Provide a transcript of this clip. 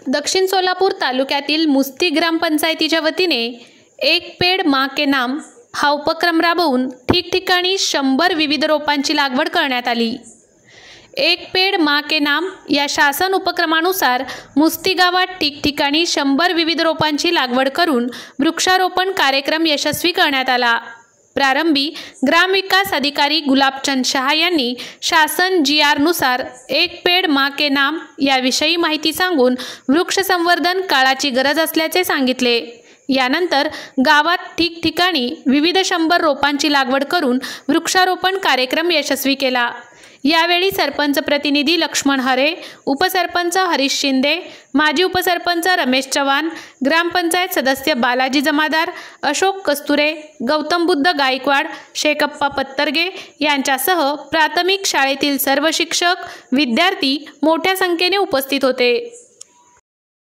दक्षिण सोलापूर तालुक्यातील मुस्ती ग्रामपंचायतीच्या वतीने एक पेड़ माँ के नाम हा उपक्रम राबवून ठिकठिकाणी 100 विविध रोपांची लागवड करण्यात आली। एक पेड़ माँ के नाम या शासन उपक्रमानुसार मुस्ती गावात ठिकठिकाणी 100 विविध रोपांची लागवड करून वृक्षारोपण कार्यक्रम यशस्वी करण्यात आला। प्रारंभी ग्रामविकास अधिकारी गुलाबचंद शहा यांनी शासन GR नुसार एक पेड़ माँ के नाम याविषयी माहिती सांगून वृक्ष संवर्धन काळाची गरज असल्याचे सांगितले। यानंतर गावात ठिकठिकाणी विविध 100 रोपांची लागवड करून वृक्षारोपण कार्यक्रम यशस्वी केला। यावेळी सरपंच प्रतिनिधी लक्ष्मण हरे, उपसरपंच हरीश शिंदे, माजी उपसरपंच रमेश चव्हाण, ग्रामपंचायत सदस्य बालाजी जमादार, अशोक कस्तुरे, गौतम बुद्ध गायकवाड, शेखप्पा पत्तरगे यांच्यासह प्राथमिक शाळेतील सर्व शिक्षक, विद्यार्थी मोठ्या संख्येने उपस्थित होते।